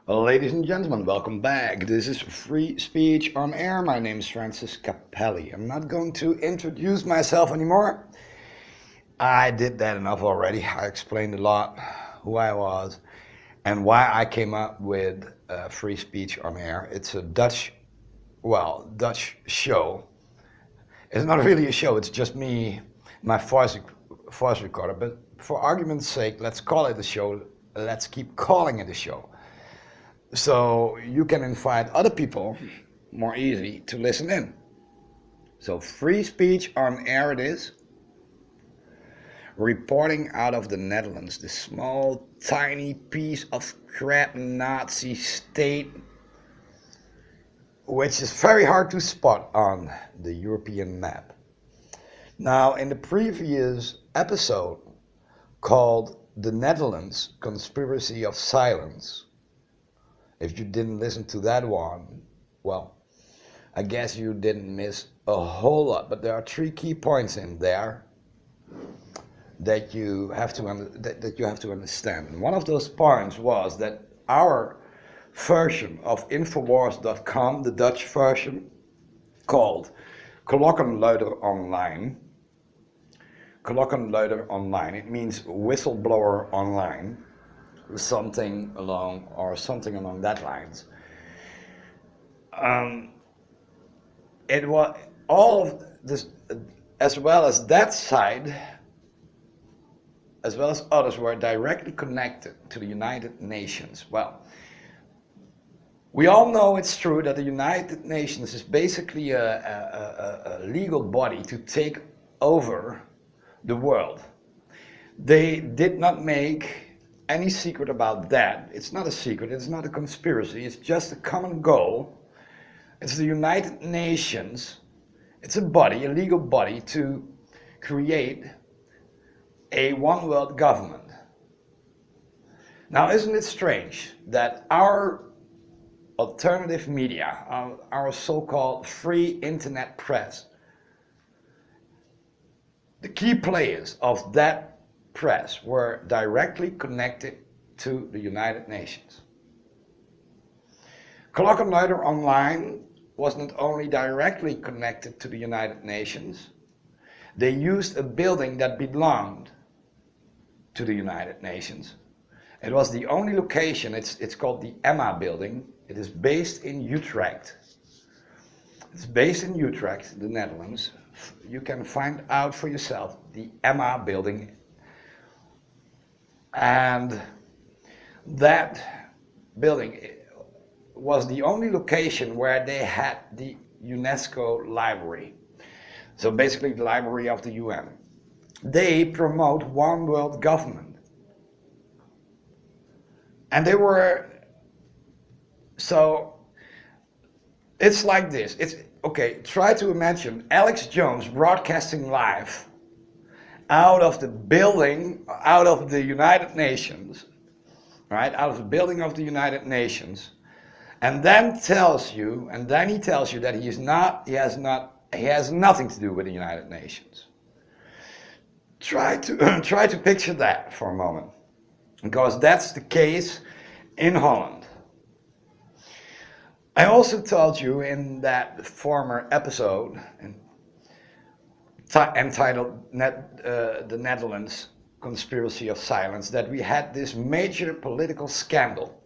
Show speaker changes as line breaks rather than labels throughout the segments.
Well, ladies and gentlemen, welcome back. This is Free Speech on Air. My name is Francis Capelle. I'm not going to introduce myself anymore. I did that enough already. I explained a lot who I was and why I came up with Free Speech on Air. It's a Dutch show. It's not really a show, it's just me, my voice recorder. But for argument's sake, let's call it a show. Let's keep calling it a show. So you can invite other people more easily to listen in. So free speech on air it is. Reporting out of the Netherlands, this small, tiny piece of crap Nazi state, which is very hard to spot on the European map. Now, in the previous episode called The Netherlands Conspiracy of Silence, if you didn't listen to that one, well, I guess you didn't miss a whole lot. But there are three key points in there that you have to understand. And one of those points was that our version of Infowars.com, the Dutch version, called Klokkenluider Online. Klokkenluider Online. It means whistleblower online. Something along that lines. It was all of this, as well as that side, as well as others, were directly connected to the United Nations. Well, we all know it's true that the United Nations is basically a legal body to take over the world. They did not make any secret about that. It's not a secret, it's not a conspiracy, it's just a common goal. It's the United Nations, it's a body, a legal body, to create a one world government. Now, isn't it strange that our alternative media, our so-called free internet press, the key players of that press were directly connected to the United Nations. Klokkenluider Online was not only directly connected to the United Nations, they used a building that belonged to the United Nations. It was the only location, it's called the Emma building. It is based in Utrecht. It's based in Utrecht, the Netherlands. You can find out for yourself, the Emma building. And that building was the only location where they had the UNESCO library. So basically the library of the UN. They promote one world government. And they were, so it's like this. It's okay, try to imagine Alex Jones broadcasting live out of the building, out of the United Nations, right? Out of the building of the United Nations, and then he tells you that he has nothing to do with the United Nations. Try to picture that for a moment, because that's the case in Holland. I also told you in that former episode, entitled The Netherlands Conspiracy of Silence, that we had this major political scandal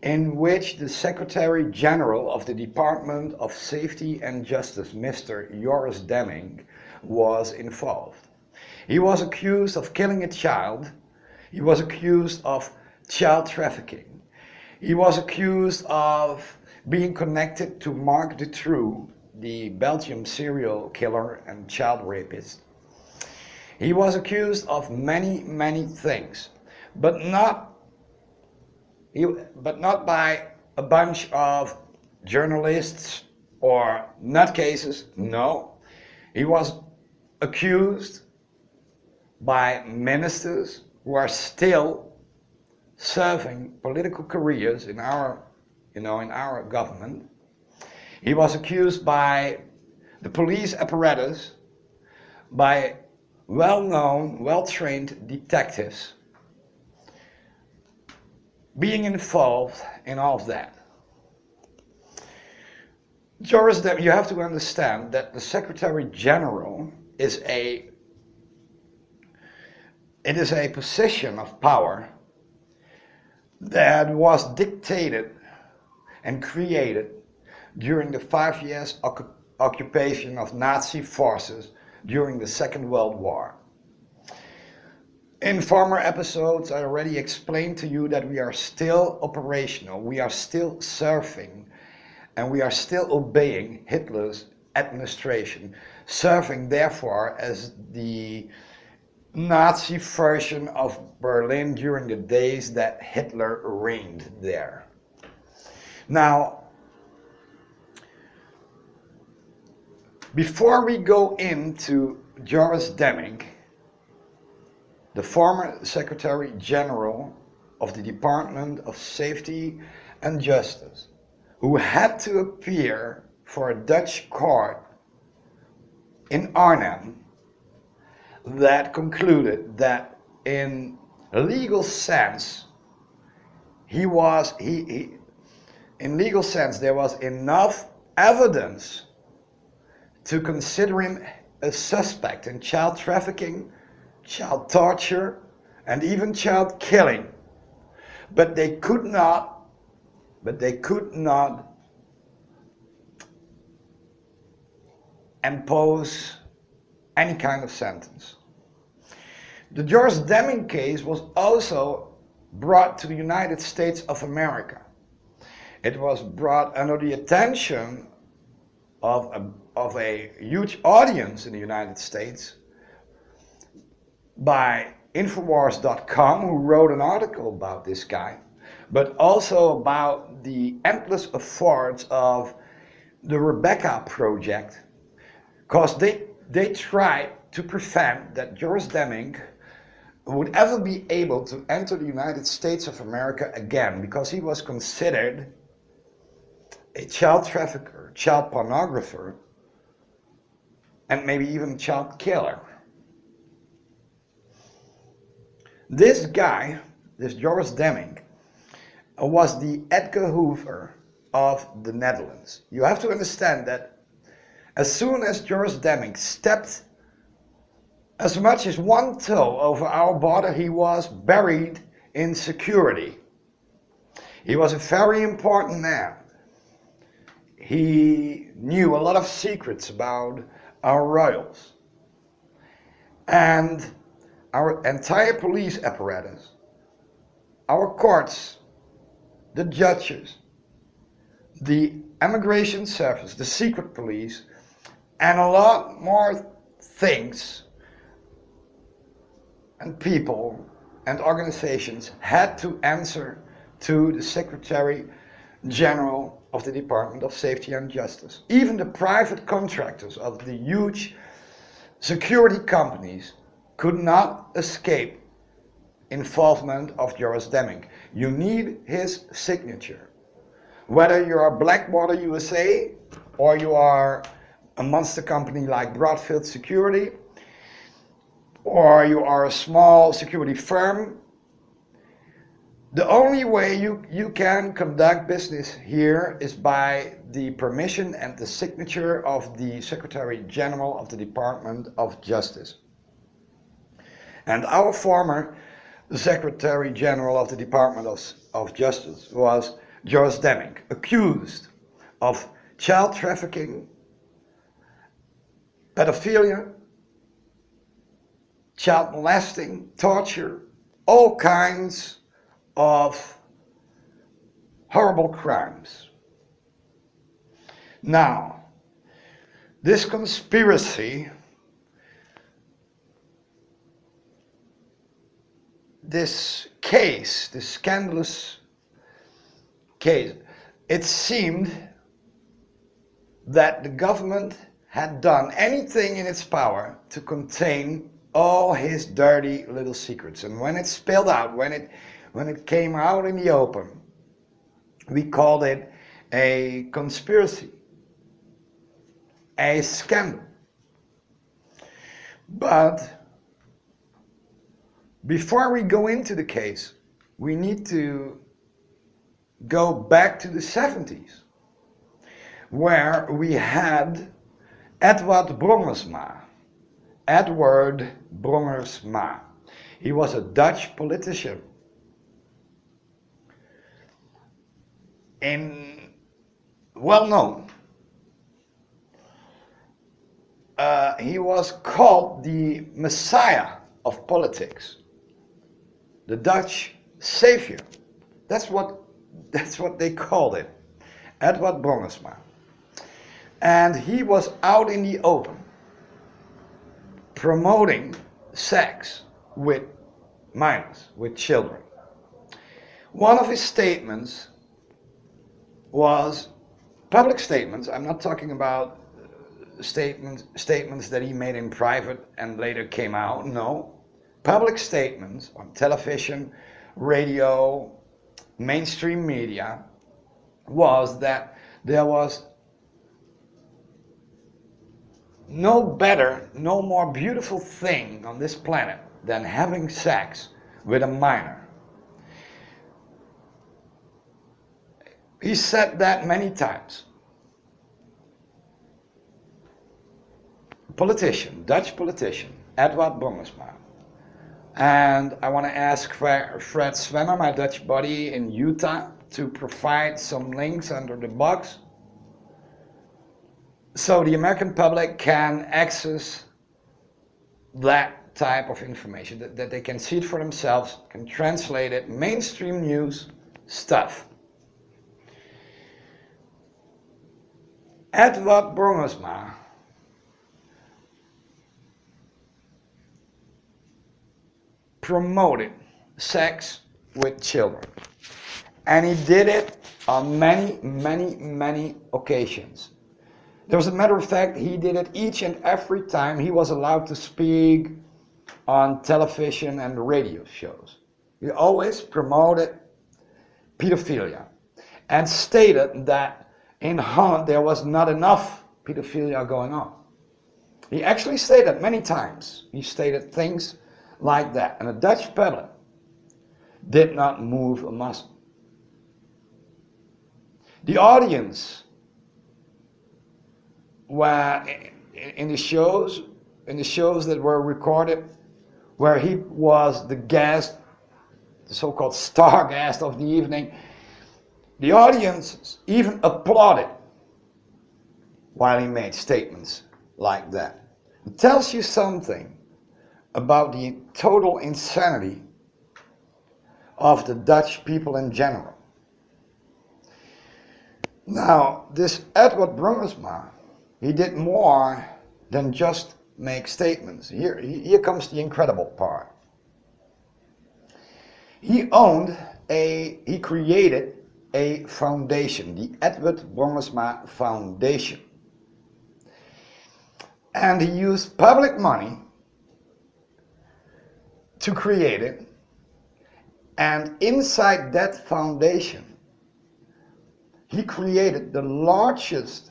in which the Secretary General of the Department of Safety and Justice, Mr. Joris Demmink, was involved. He was accused of killing a child. He was accused of child trafficking. He was accused of being connected to Mark Dutroux, the Belgian serial killer and child rapist. He was accused of many things, but not by a bunch of journalists or nutcases. No, he was accused by ministers who are still serving political careers in our government. He was accused by the police apparatus, by well-known, well-trained detectives. being involved in all of that. Joris, you have to understand that the Secretary General is a position of power that was dictated and created during the 5 years occupation of Nazi forces during the Second World War. In former episodes, I already explained to you that we are still operational, we are still serving, and we are still obeying Hitler's administration, serving therefore as the Nazi version of Berlin during the days that Hitler reigned there. Now, before we go into Joris Demmink, the former Secretary General of the Department of Safety and Justice, who had to appear for a Dutch court in Arnhem that concluded that in legal sense there was enough evidence to consider him a suspect in child trafficking, child torture, and even child killing. But they could not impose any kind of sentence. The Joris Demmink case was also brought to the United States of America. It was brought under the attention of a huge audience in the United States by Infowars.com, who wrote an article about this guy, but also about the endless efforts of the Rebecca Project, because they tried to prevent that Joris Demmink would ever be able to enter the United States of America again, because he was considered a child trafficker, child pornographer, and maybe even child killer. This guy, this Joris Demmink, was the Edgar Hoover of the Netherlands. You have to understand that as soon as Joris Demmink stepped as much as one toe over our border, he was buried in security. He was a very important man. He knew a lot of secrets about our royals. And our entire police apparatus, our courts, the judges, the immigration service, the secret police, and a lot more things and people and organizations had to answer to the Secretary General of the Department of Safety and Justice. Even the private contractors of the huge security companies could not escape involvement of Joris Demmink. You need his signature. Whether you are Blackwater USA or you are a monster company like Broadfield Security, or you are a small security firm, the only way you can conduct business here is by the permission and the signature of the Secretary General of the Department of Justice. And our former Secretary General of the Department of Justice was Joris Demmink, accused of child trafficking, pedophilia, child molesting, torture, all kinds of horrible crimes. Now, this conspiracy, this case, this scandalous case, it seemed that the government had done anything in its power to contain all his dirty little secrets. And when it spilled out, when it came out in the open, we called it a conspiracy, a scandal. But before we go into the case, we need to go back to the 70s, where we had Edward Brongersma. Edward Brongersma. He was a Dutch politician. Well known. He was called the Messiah of politics, the Dutch savior. That's what they called it, Edward Brongersma. And he was out in the open, promoting sex with minors, with children. One of his statements was, public statements, I'm not talking about statements that he made in private and later came out, no. Public statements on television, radio, mainstream media, was that there was no better, no more beautiful thing on this planet than having sex with a minor. He said that many times. Politician, Dutch politician, Edward Brongersma. And I want to ask Fred Swemmer, my Dutch buddy in Utah, to provide some links under the box so the American public can access that type of information, that they can see it for themselves, can translate it, mainstream news stuff. Edward Brongersma promoted sex with children, and he did it on many occasions. As a matter of fact, he did it each and every time he was allowed to speak on television and radio shows. He always promoted pedophilia and stated that in Holland there was not enough pedophilia going on. He actually stated many times, he stated things like that, and the Dutch public did not move a muscle. The audience were in the shows that were recorded, where he was the guest, the so-called star guest of the evening, the audience even applauded while he made statements like that. It tells you something about the total insanity of the Dutch people in general. Now, this Edward Brongersma, he did more than just make statements. Here comes the incredible part. He created a foundation, the Edward Brongersma Foundation. And he used public money to create it, and inside that foundation he created the largest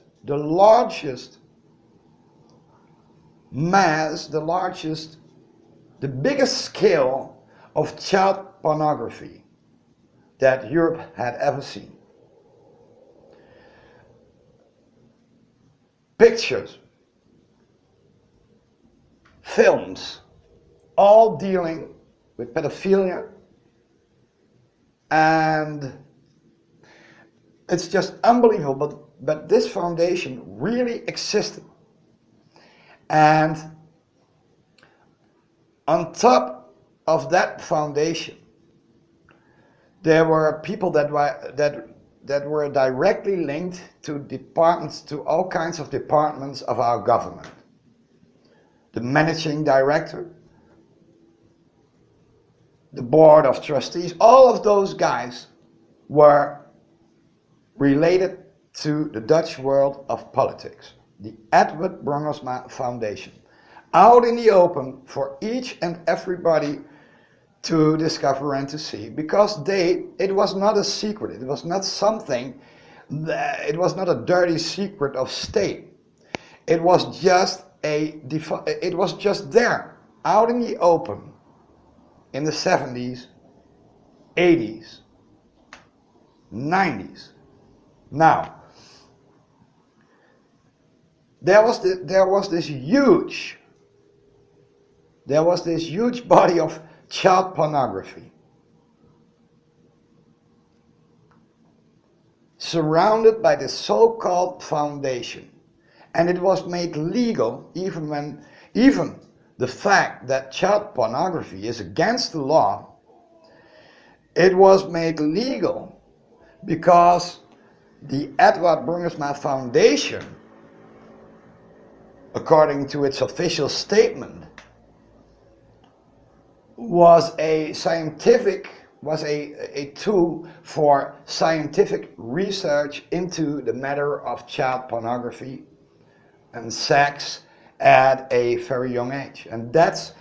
mass, the biggest scale of child pornography that Europe had ever seen. Pictures, films, all dealing with pedophilia, and it's just unbelievable, but this foundation really existed. And on top of that foundation, there were people that were directly linked to departments, to all kinds of departments of our government. The managing director, the board of trustees, all of those guys were related to the Dutch world of politics. The Edward Brongersma Foundation. Out in the open for each and everybody to discover and to see, because it was not a secret, it was not something, it was not a dirty secret of state. It was just there, out in the open, in the 70s, 80s, 90s. Now, there was this huge body of child pornography surrounded by the so-called foundation, and it was made legal even the fact that child pornography is against the law. It was made legal because the Edward Bergersma Foundation, according to its official statement, was a tool for scientific research into the matter of child pornography and sex at a very young age. And that's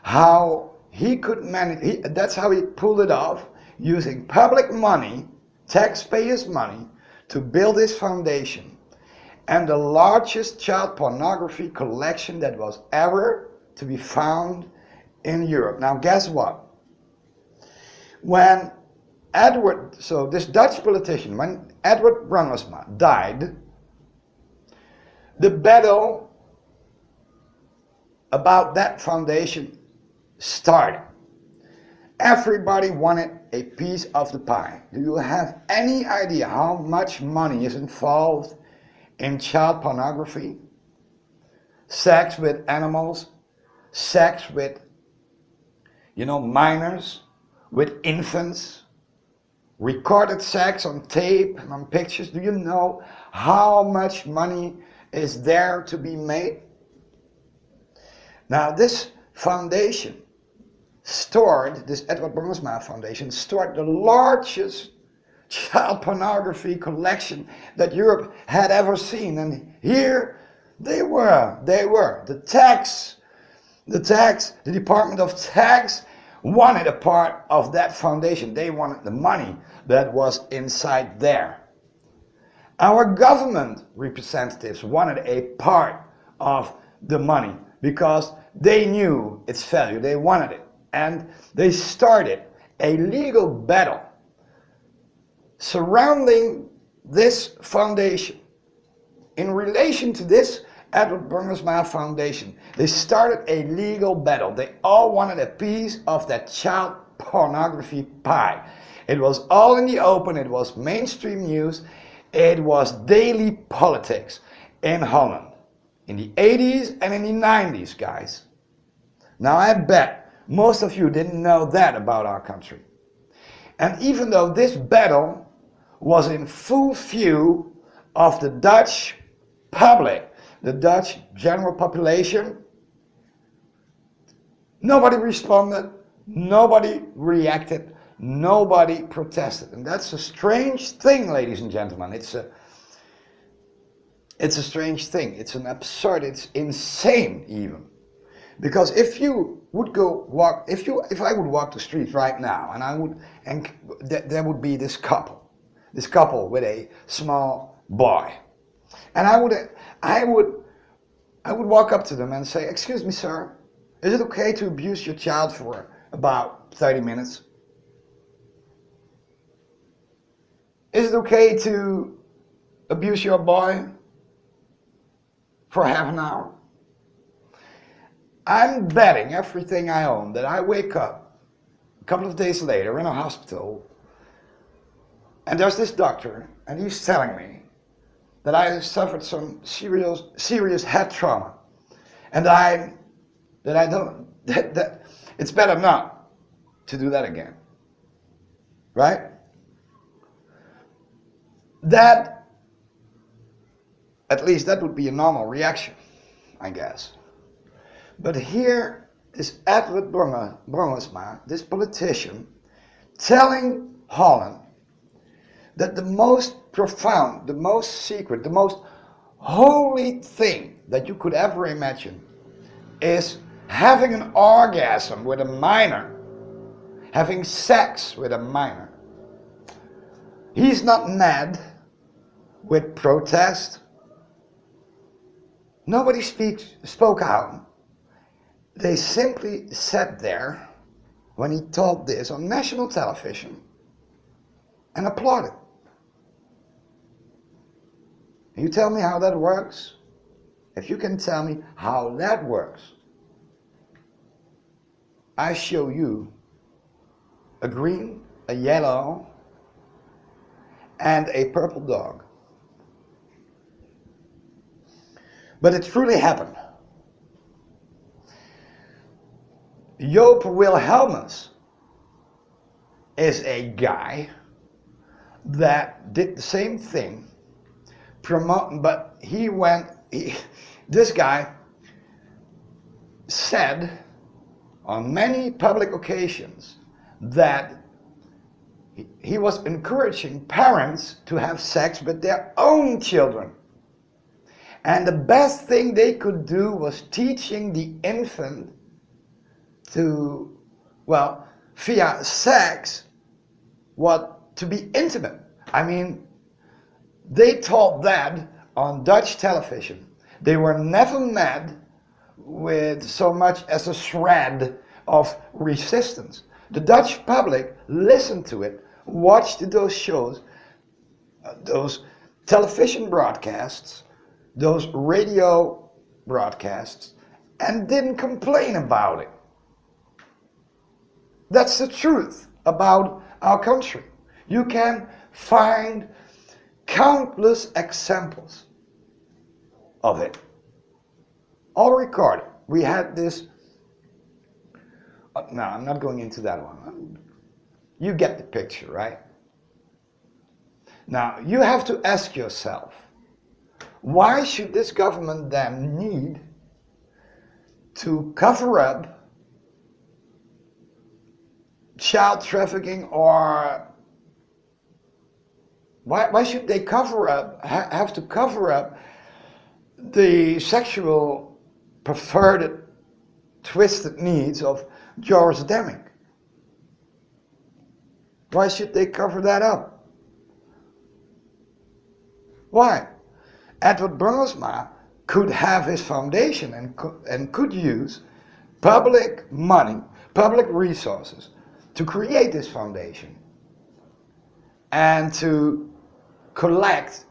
how he could manage, that's how he pulled it off, using public money, taxpayers' money, to build his foundation. And the largest child pornography collection that was ever to be found in Europe. Now guess what? When this Dutch politician, when Edward Bergersma died, the battle about that foundation started. Everybody wanted a piece of the pie. Do you have any idea how much money is involved in child pornography? Sex with animals, sex with, minors, with infants, recorded sex on tape and on pictures. Do you know how much money is there to be made? Now this foundation this Edward Bergersma Foundation stored the largest child pornography collection that Europe had ever seen. And here they were, the Department of Tax wanted a part of that foundation. They wanted the money that was inside there. Our government representatives wanted a part of the money because they knew its value. They wanted it. And they started a legal battle surrounding this foundation. In relation to this Edward Bergersma Foundation, they started a legal battle. They all wanted a piece of that child pornography pie. It was all in the open. It was mainstream news. It was daily politics in Holland in the 80s and in the 90s, guys. Now I bet most of you didn't know that about our country. And even though this battle was in full view of the Dutch public, the Dutch general population, nobody responded, nobody reacted, nobody protested. And that's a strange thing, ladies and gentlemen. It's a strange thing. It's an absurd, it's insane even. Because if you would if I would walk the street right now and there would be this couple with a small boy, and I would walk up to them and say, "Excuse me, sir, is it okay to abuse your child for about 30 minutes? Is it okay to abuse your boy for half an hour?" I'm betting everything I own that I wake up a couple of days later in a hospital and there's this doctor and he's telling me that I suffered some serious head trauma and that it's better not to do that again. Right? At least that would be a normal reaction, I guess. But here is Edward Bergersma, this politician, telling Holland that the most profound, the most secret, the most holy thing that you could ever imagine is having an orgasm with a minor, having sex with a minor. He's not mad with protest. Nobody spoke out. They simply sat there when he told this on national television and applauded. You tell me how that works? If you can tell me how that works, I show you a green, a yellow, and a purple dog. But it truly happened. Joop Wilhelmus is a guy that did the same thing, but this guy said on many public occasions that he was encouraging parents to have sex with their own children. And the best thing they could do was teaching the infant to, well, via sex, to be intimate. I mean, they taught that on Dutch television. They were never met with so much as a shred of resistance. The Dutch public listened to it, watched those shows, those television broadcasts, those radio broadcasts, and didn't complain about it. That's the truth about our country. You can find countless examples of it. All recorded. We had this. No, I'm not going into that one. You get the picture, right? Now, you have to ask yourself, why should this government then need to cover up child trafficking, or why should they have to cover up the sexual perverted, twisted needs of Joris Demmink? Why should they cover that up? Why? Edward Brunsma could have his foundation and could use public money, public resources to create this foundation and to collect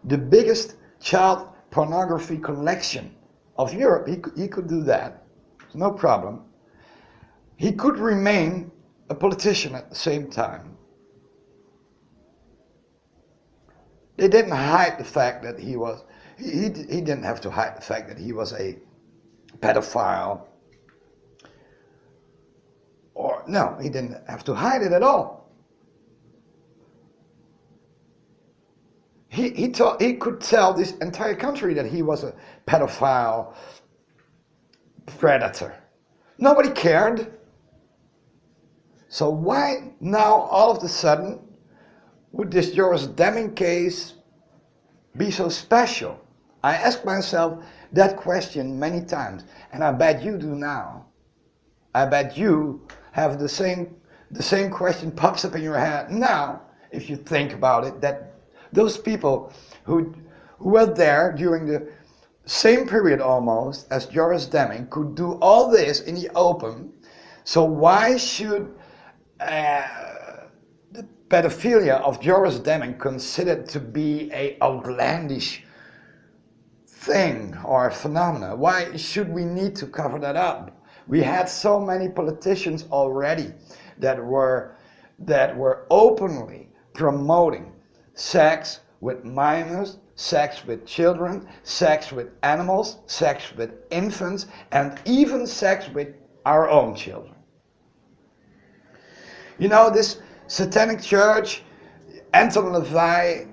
the biggest child pornography collection of Europe. He could do that. It's no problem. He could remain a politician at the same time. They didn't hide the fact that he didn't have to hide the fact that he was a pedophile. Or no, he didn't have to hide it at all. He could tell this entire country that he was a pedophile predator. Nobody cared. So why now all of a sudden would this Joris Demmink case be so special? I ask myself that question many times, and I bet you do now. I bet you have the same question pops up in your head now, if you think about it, that those people who were there during the same period almost as Joris Demmink could do all this in the open. So why should the pedophilia of Joris Demmink considered to be an outlandish thing or phenomena? Why should we need to cover that up? We had so many politicians already that were openly promoting sex with minors, sex with children, sex with animals, sex with infants, and even sex with our own children. You know, this satanic church, Anton LaVey,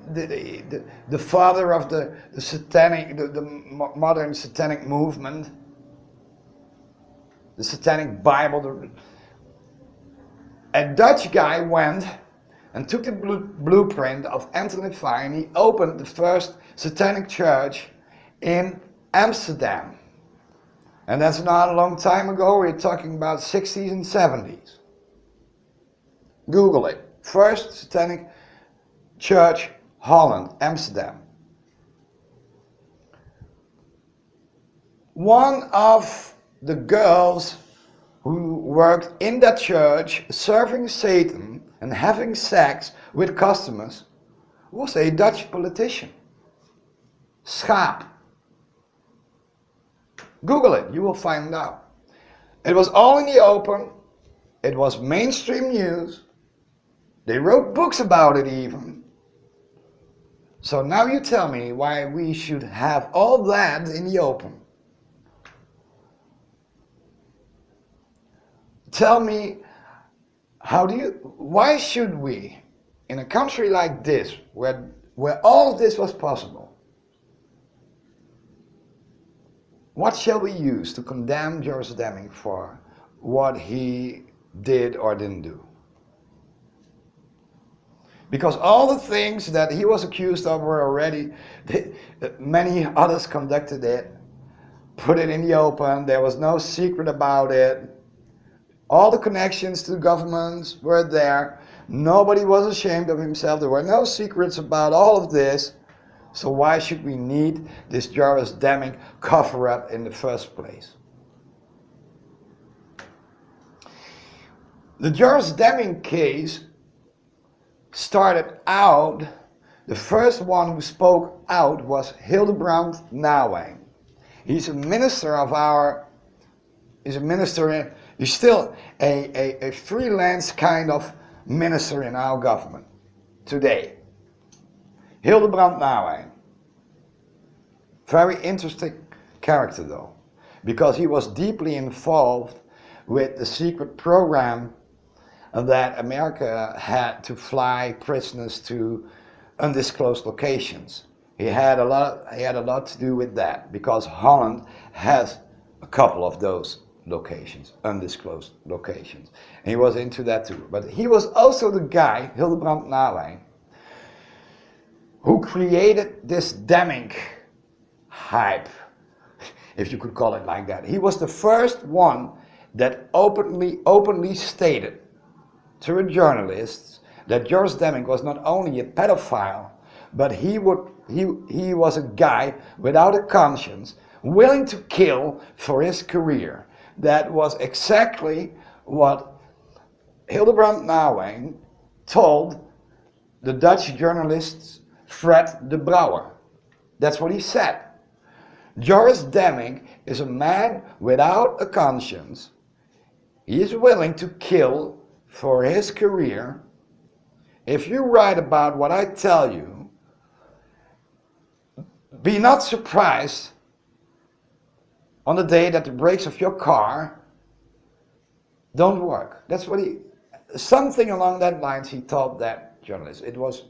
the father of the modern satanic movement, the satanic Bible, a Dutch guy went and took the blueprint of Anton LaVey and he opened the first satanic church in Amsterdam. And that's not a long time ago. We're talking about 60s and 70s. Google it. First satanic church, Holland, Amsterdam. One of the girls who worked in that church serving Satan and having sex with customers was a Dutch politician. Schaap. Google it, you will find out. It was all in the open. It was mainstream news. They wrote books about it even. So now you tell me why we should have all that in the open. Tell me, why should we, in a country like this, where all of this was possible, what shall we use to condemn Joris Demmink for what he did or didn't do? Because all the things that he was accused of were already, many others conducted it, put it in the open, there was no secret about it. All the connections to governments were there. Nobody was ashamed of himself. There were no secrets about all of this. So why should we need this Joris Demmink cover-up in the first place? The Joris Demmink case started out, the first one who spoke out was Hildebrand Nauwijn. He's a minister of our, he's still a freelance kind of minister in our government today. Hildebrand Nauwijn. Very interesting character though, because he was deeply involved with the secret program that America had to fly prisoners to undisclosed locations. He had a lot to do with that, because Holland has a couple of those locations, undisclosed locations. And he was into that too. But he was also the guy, Hildebrand Nauwijn, who created this Demmink hype, if you could call it like that. He was the first one that openly stated to a journalist that Joris Demmink was not only a pedophile, but he was a guy without a conscience, willing to kill for his career. That was exactly what Hildebrand Nauwijn told the Dutch journalist Fred de Brouwer. That's what he said. Joris Demmink is a man without a conscience. He is willing to kill for his career. If you write about what I tell you, be not surprised on the day that the brakes of your car don't work. That's what something along that lines he told that journalist. It was,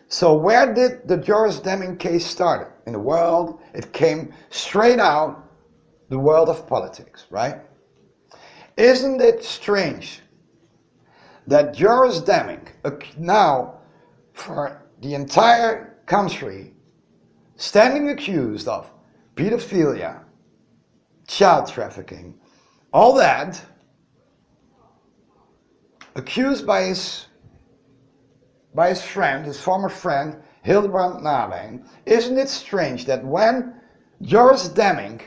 So where did the Joris Demmink case start? In the world, it came straight out the world of politics, right? Isn't it strange that Joris Demmink, now for the entire country, standing accused of pedophilia, child trafficking, all that, accused by his friend, his former friend, Hildebrand Nauwijn, isn't it strange that when Joris Demmink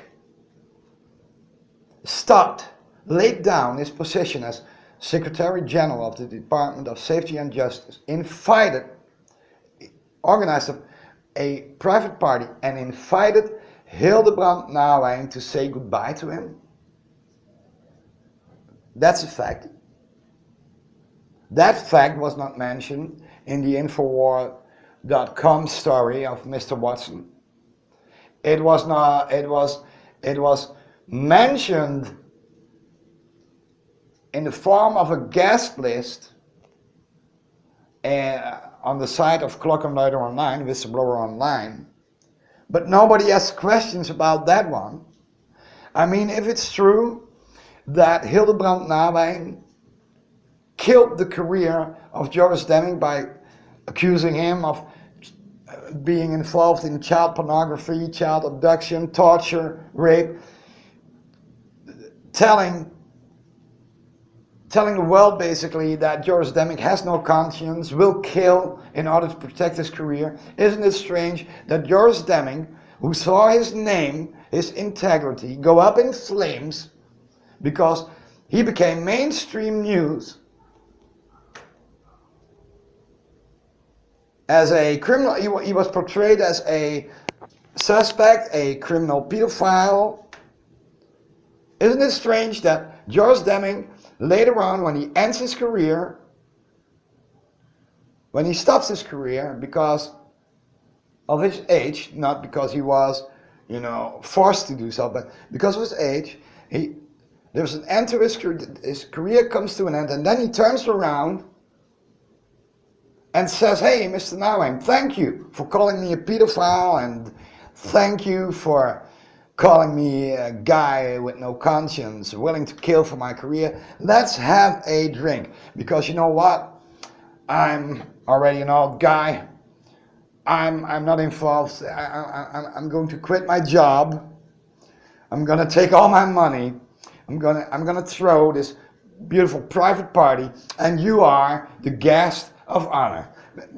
laid down his position as Secretary General of the Department of Safety and Justice, organized a private party and invited Hildebrand Nauwijn to say goodbye to him? That's a fact. That fact was not mentioned in the Infowar.com story of Mr. Watson. It was mentioned in the form of a guest list on the site of Klokkenluider Online, Whistleblower Online, but nobody asked questions about that one. I mean, if it's true that Hildebrand Nauwijn killed the career of Joris Demmink by accusing him of being involved in child pornography, child abduction, torture, rape, telling the world basically that Joris Demmink has no conscience, will kill in order to protect his career. Isn't it strange that Joris Demmink, who saw his name, his integrity, go up in flames because he became mainstream news, as a criminal. He was portrayed as a suspect, a criminal pedophile. Isn't it strange that Joris Demmink, later on, when he ends his career, when he stops his career because of his age, not because he was, forced to do so, but because of his age, there's an end to his career comes to an end, and then he turns around and says, "Hey, Mr. Nauheim, thank you for calling me a pedophile, and thank you for calling me a guy with no conscience, willing to kill for my career. Let's have a drink, because you know what? I'm already an old guy. I'm not involved. I'm going to quit my job. I'm gonna take all my money. I'm gonna throw this beautiful private party, and you are the guest of honor,"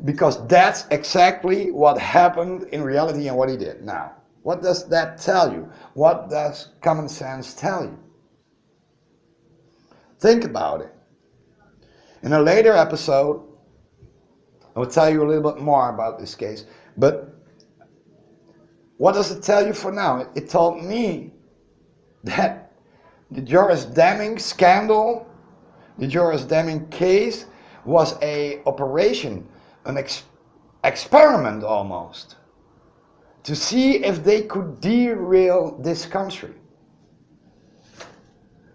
because that's exactly what happened in reality and what he did. Now, what does that tell you? What does common sense tell you? Think about it. In a later episode, I will tell you a little bit more about this case, but what does it tell you for now? It told me that the Joris Demmink scandal, the Joris Demmink case, was an operation, an experiment almost, to see if they could derail this country.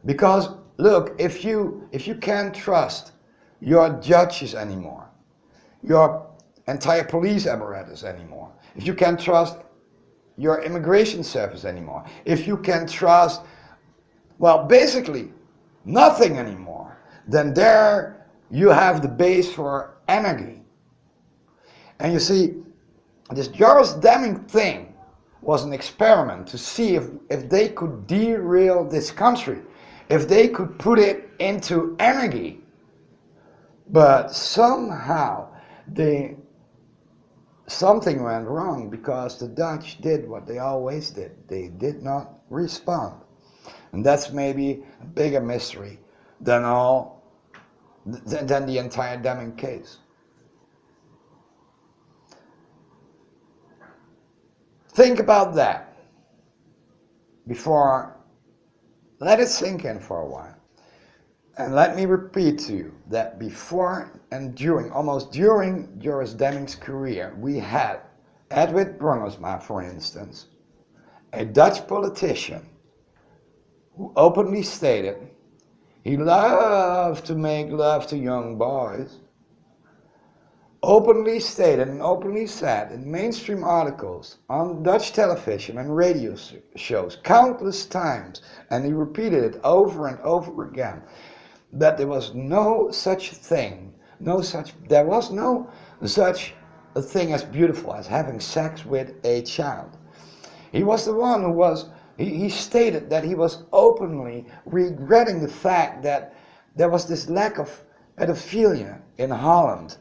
Because look, if you can't trust your judges anymore, your entire police apparatus anymore, if you can't trust your immigration service anymore, if you can't trust, well, basically nothing anymore, then there you have the base for anarchy. And you see, this Joris Demmink thing was an experiment to see if they could derail this country, if they could put it into anarchy. But somehow something went wrong, because the Dutch did what they always did. They did not respond. And that's maybe a bigger mystery than the entire Demmink case. Think about that before, let it sink in for a while. And let me repeat to you that before and almost during Joris Demmink's career, we had Edwin Brongersma, for instance, a Dutch politician who openly stated he loved to make love to young boys, openly stated and openly said in mainstream articles, on Dutch television and radio shows countless times, and he repeated it over and over again, that there was no such thing, there was no such a thing as beautiful as having sex with a child. He was the one who he stated that he was openly regretting the fact that there was this lack of pedophilia in Holland,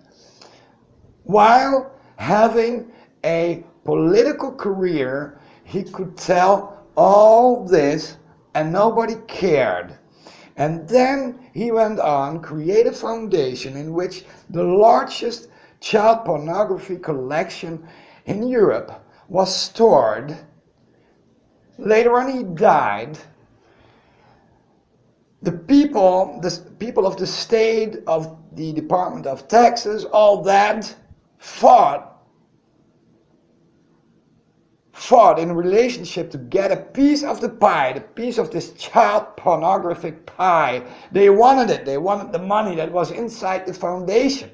while having a political career. He could tell all this and nobody cared. And then he went on, create a foundation in which the largest child pornography collection in Europe was stored. Later on he died. The people of the state, of the Department of Taxes, all that fought in relationship to get a piece of the pie, the piece of this child pornographic pie. They wanted it. They wanted the money that was inside the foundation.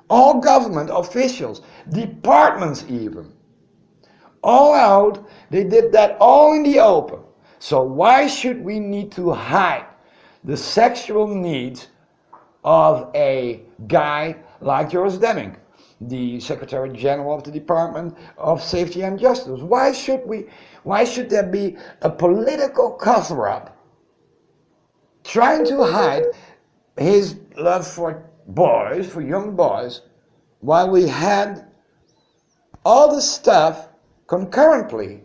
All government officials, departments even, all out, they did that all in the open. So why should we need to hide the sexual needs of a guy like Joris Demmink, the Secretary General of the Department of Safety and Justice? Why should there be a political cover-up trying to hide his love for boys, for young boys, while we had all the stuff concurrently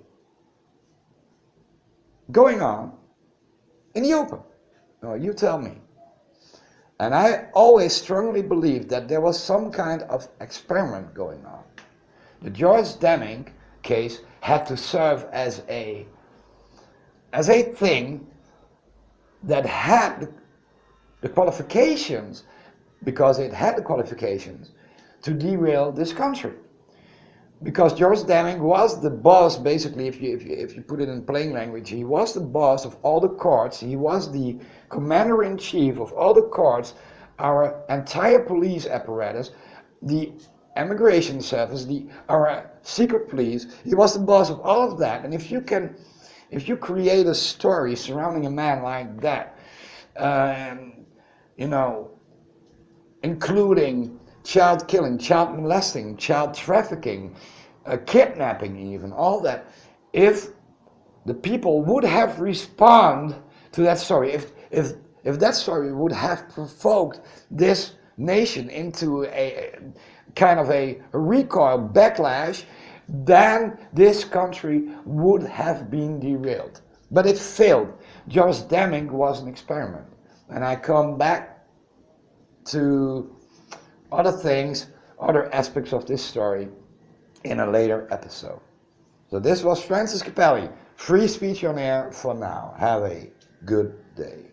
going on in the open? Oh, you tell me. And I always strongly believed that there was some kind of experiment going on. The Joris Demmink case had to serve as a thing that had the qualifications, because it had the qualifications to derail this country. Because Joris Demmink was the boss, basically, if you put it in plain language, he was the boss of all the courts, he was the commander-in-chief of all the courts, our entire police apparatus, the immigration service, our secret police. He was the boss of all of that. And if you create a story surrounding a man like that, including child killing, child molesting, child trafficking, kidnapping even, all that, if the people would have responded to that story, if that story would have provoked this nation into a kind of a recoil backlash, then this country would have been derailed. But it failed. Joris Demmink was an experiment. And I come back to other things, other aspects of this story in a later episode. So this was Francis Capelle. Free speech on air for now. Have a good day.